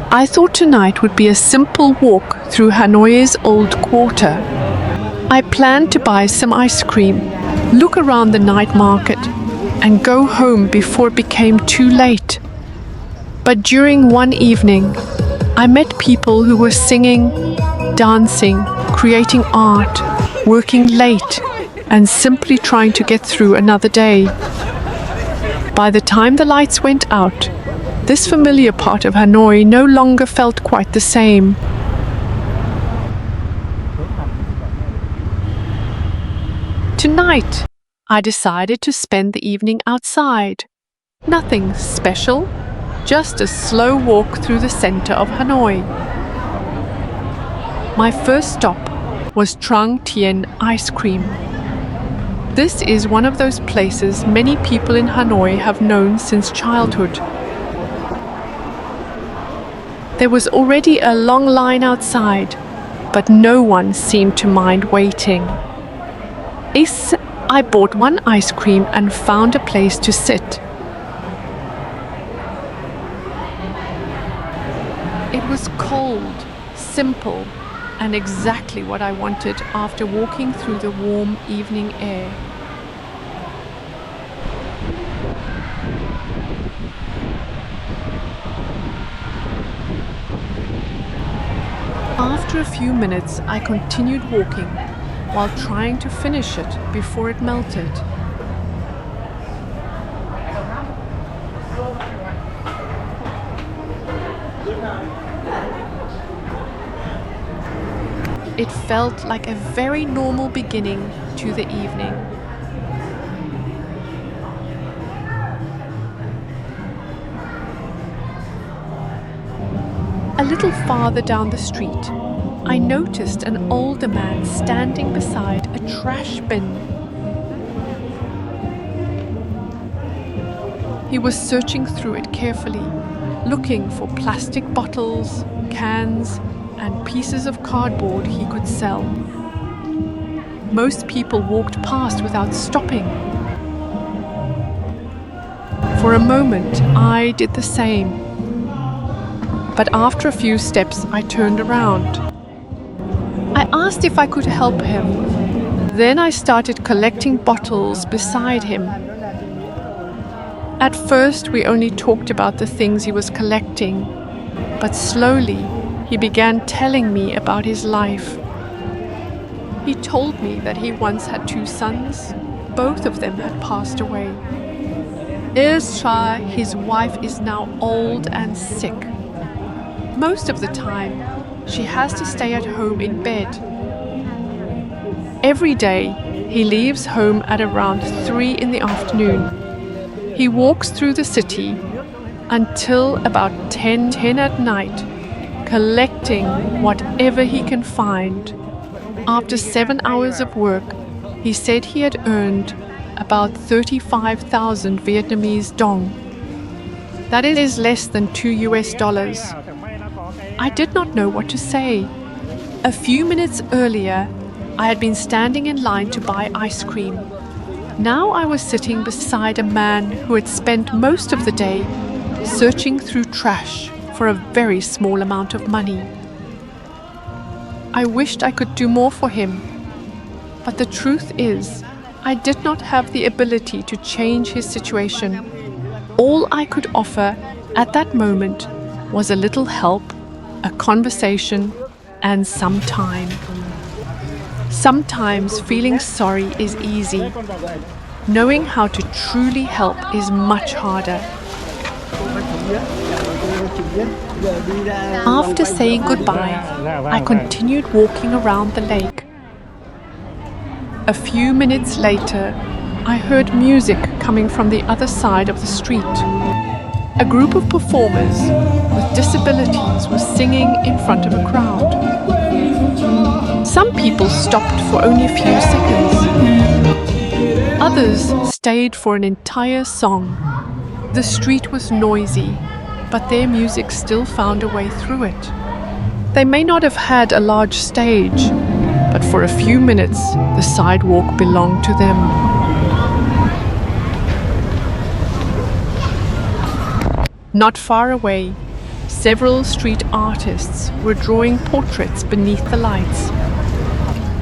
I thought tonight would be a simple walk through Hanoi's old quarter. I planned to buy some ice cream, look around the night market, and go home before it became too late. But during one evening, I met people who were singing, dancing, creating art, working late, and simply trying to get through another day. By the time the lights went out, this familiar part of Hanoi no longer felt quite the same. Tonight, I decided to spend the evening outside. Nothing special, just a slow walk through the center of Hanoi. My first stop was Trang Tien ice cream. This is one of those places many people in Hanoi have known since childhood. There was already a long line outside, but no one seemed to mind waiting. I bought one ice cream and found a place to sit. It was cold, simple, and exactly what I wanted after walking through the warm evening air. After a few minutes, I continued walking while trying to finish it before it melted. It felt like a very normal beginning to the evening. A little farther down the street, I noticed an older man standing beside a trash bin. He was searching through it carefully, looking for plastic bottles, cans, and pieces of cardboard he could sell. Most people walked past without stopping. For a moment, I did the same. But after a few steps, I turned around. I asked if I could help him. Then I started collecting bottles beside him. At first, we only talked about the things he was collecting, but slowly, he began telling me about his life. He told me that he once had 2 sons. Both of them had passed away. Ilsa, his wife, is now old and sick. Most of the time, she has to stay at home in bed. Every day, he leaves home at around 3 in the afternoon. He walks through the city until about 10 at night, collecting whatever he can find. After 7 hours of work, he said he had earned about 35,000 Vietnamese dong. That is less than $2. I did not know what to say. A few minutes earlier, I had been standing in line to buy ice cream. Now I was sitting beside a man who had spent most of the day searching through trash for a very small amount of money. I wished I could do more for him, but the truth is, I did not have the ability to change his situation. All I could offer at that moment was a little help, a conversation, and some time. Sometimes feeling sorry is easy. Knowing how to truly help is much harder. After saying goodbye, I continued walking around the lake. A few minutes later, I heard music coming from the other side of the street. A group of performers with disabilities was singing in front of a crowd. Some people stopped for only a few seconds. Others stayed for an entire song. The street was noisy, but their music still found a way through it. They may not have had a large stage, but for a few minutes, the sidewalk belonged to them. Not far away, Several street artists were drawing portraits beneath the lights.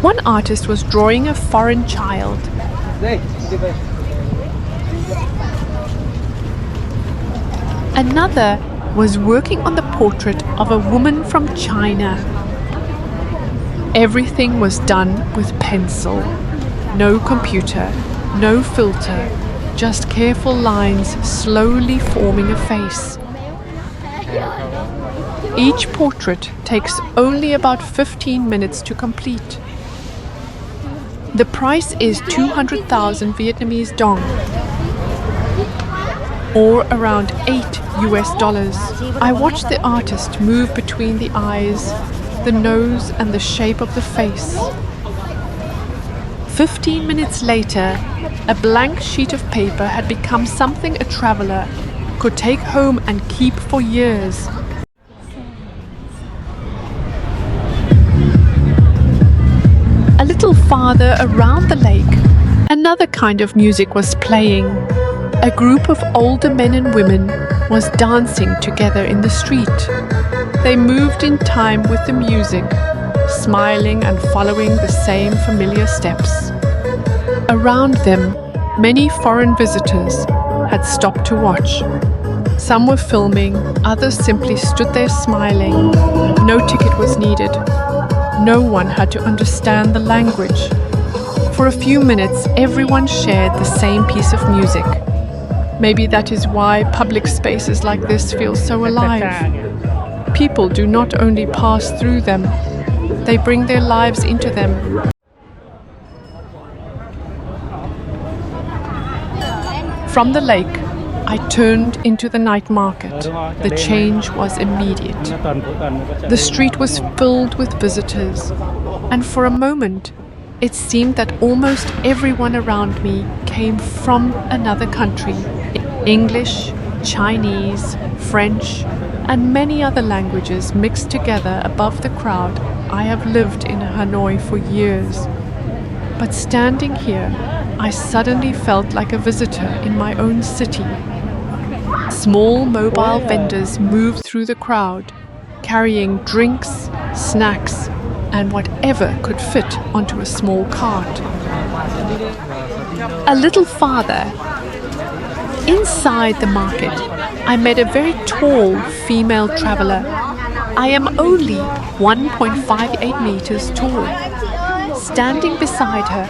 One artist was drawing a foreign child. Another was working on the portrait of a woman from China. Everything was done with pencil. No computer, no filter, just careful lines slowly forming a face. Each portrait takes only about 15 minutes to complete. The price is 200,000 Vietnamese dong, or around $8. I watched the artist move between the eyes, the nose and the shape of the face. 15 minutes later, a blank sheet of paper had become something a traveler could take home and keep for years. A little farther around the lake, another kind of music was playing. A group of older men and women was dancing together in the street. They moved in time with the music, smiling and following the same familiar steps. Around them, many foreign visitors had stopped to watch. Some were filming, others simply stood there smiling. No ticket was needed. No one had to understand the language. For a few minutes, everyone shared the same piece of music. Maybe that is why public spaces like this feel so alive. People do not only pass through them, they bring their lives into them. From the lake, I turned into the night market. The change was immediate. The street was filled with visitors, and for a moment, it seemed that almost everyone around me came from another country. English, Chinese, French, and many other languages mixed together above the crowd. I have lived in Hanoi for years. But standing here, I suddenly felt like a visitor in my own city. Small mobile vendors moved through the crowd, carrying drinks, snacks, and whatever could fit onto a small cart. A little farther, inside the market, I met a very tall female traveler. I am only 1.58 meters tall. Standing beside her,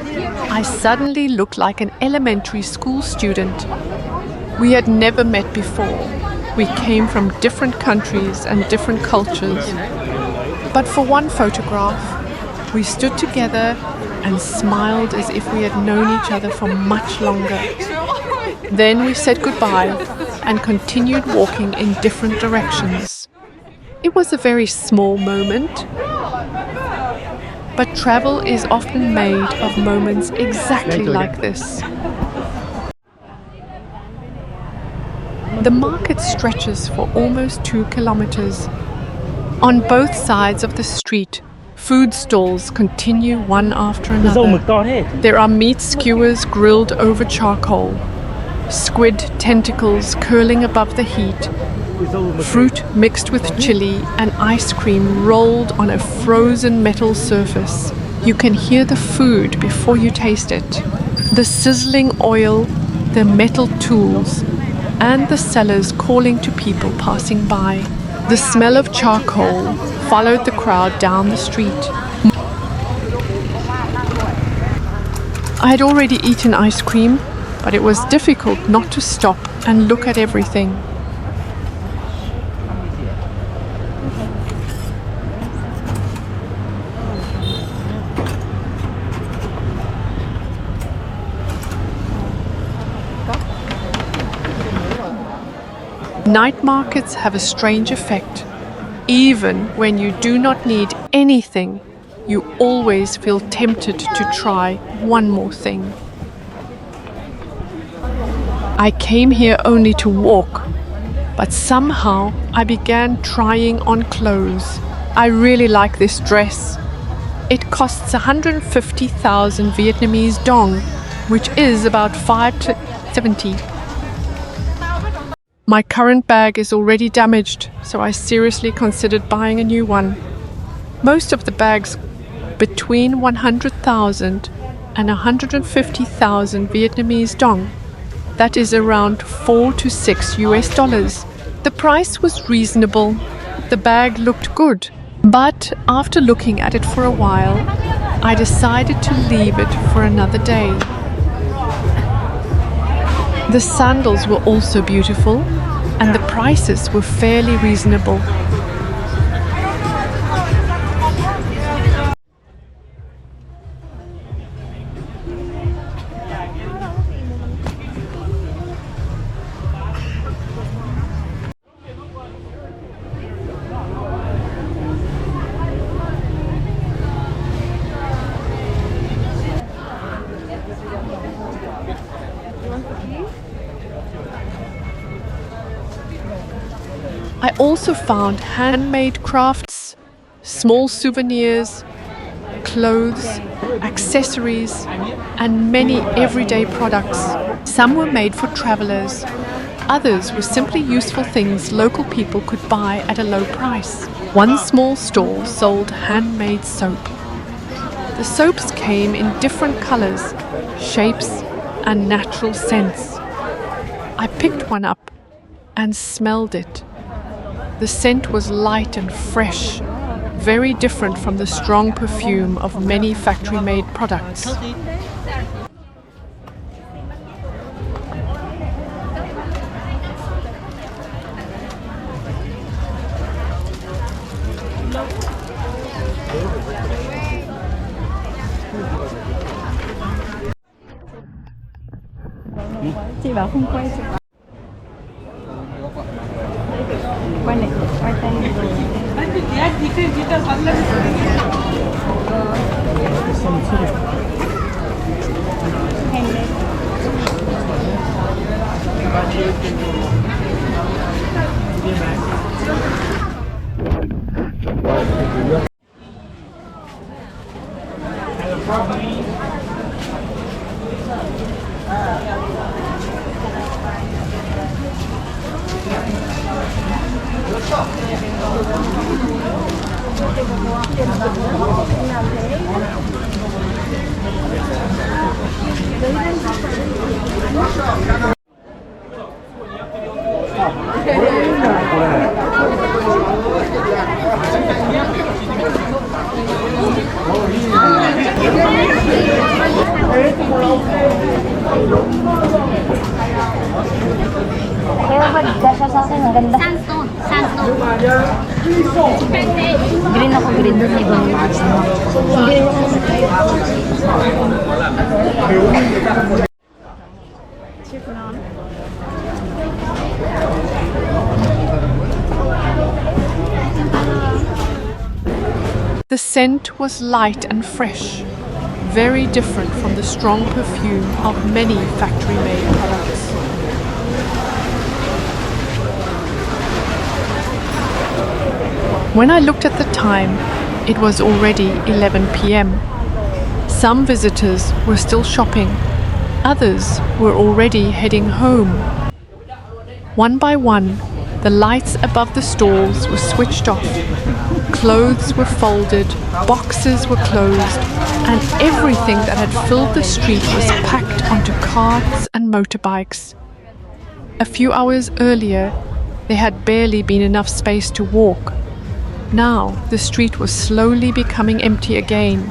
I suddenly looked like an elementary school student. We had never met before. We came from different countries and different cultures. But for one photograph, we stood together and smiled as if we had known each other for much longer. Then we said goodbye and continued walking in different directions. It was a very small moment, but travel is often made of moments exactly like this. The market stretches for almost 2 kilometers. On both sides of the street, food stalls continue one after another. There are meat skewers grilled over charcoal, squid tentacles curling above the heat, fruit mixed with chili, and ice cream rolled on a frozen metal surface. You can hear the food before you taste it. The sizzling oil, the metal tools, and the sellers calling to people passing by. The smell of charcoal followed the crowd down the street. I had already eaten ice cream, but it was difficult not to stop and look at everything. Night markets have a strange effect. Even when you do not need anything, you always feel tempted to try one more thing. I came here only to walk, but somehow I began trying on clothes. I really like this dress. It costs 150,000 Vietnamese dong, which is about $5 to $70. My current bag is already damaged, so I seriously considered buying a new one. Most of the bags between 100,000 and 150,000 Vietnamese dong. That is around 4 to 6 US dollars. The price was reasonable. The bag looked good. But after looking at it for a while, I decided to leave it for another day. The sandals were also beautiful, and the prices were fairly reasonable. I also found handmade crafts, small souvenirs, clothes, accessories, and many everyday products. Some were made for travelers. Others were simply useful things local people could buy at a low price. One small stall sold handmade soap. The soaps came in different colors, shapes, and natural scents. I picked one up and smelled it. The scent was light and fresh, very different from the strong perfume of many factory-made products. Chị bảo không quay chị. Quay này, quay tay. Kaya ba siya sa akin? Ang ganda. Sandstone. Sandstone. Green ako, green doon. Ibang green ako. The scent was light and fresh, very different from the strong perfume of many factory-made products. When I looked at the time, it was already 11 p.m. Some visitors were still shopping. Others were already heading home. One by one, the lights above the stalls were switched off. Clothes were folded, boxes were closed, and everything that had filled the street was packed onto carts and motorbikes. A few hours earlier, there had barely been enough space to walk. Now, the street was slowly becoming empty again.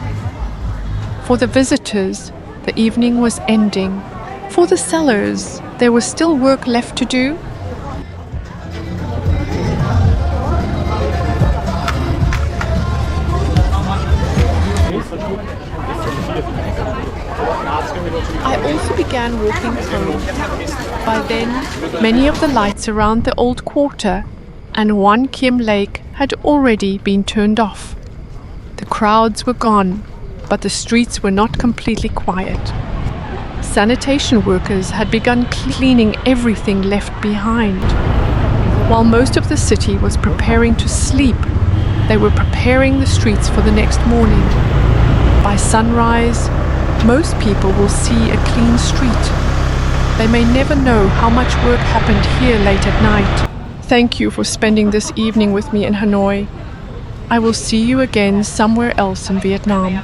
For the visitors, the evening was ending. For the sellers, there was still work left to do. I also began walking home. By then, many of the lights around the old quarter and One Kim Lake had already been turned off. The crowds were gone, but the streets were not completely quiet. Sanitation workers had begun cleaning everything left behind. While most of the city was preparing to sleep, they were preparing the streets for the next morning. By sunrise, most people will see a clean street. They may never know how much work happened here late at night. Thank you for spending this evening with me in Hanoi. I will see you again somewhere else in Vietnam.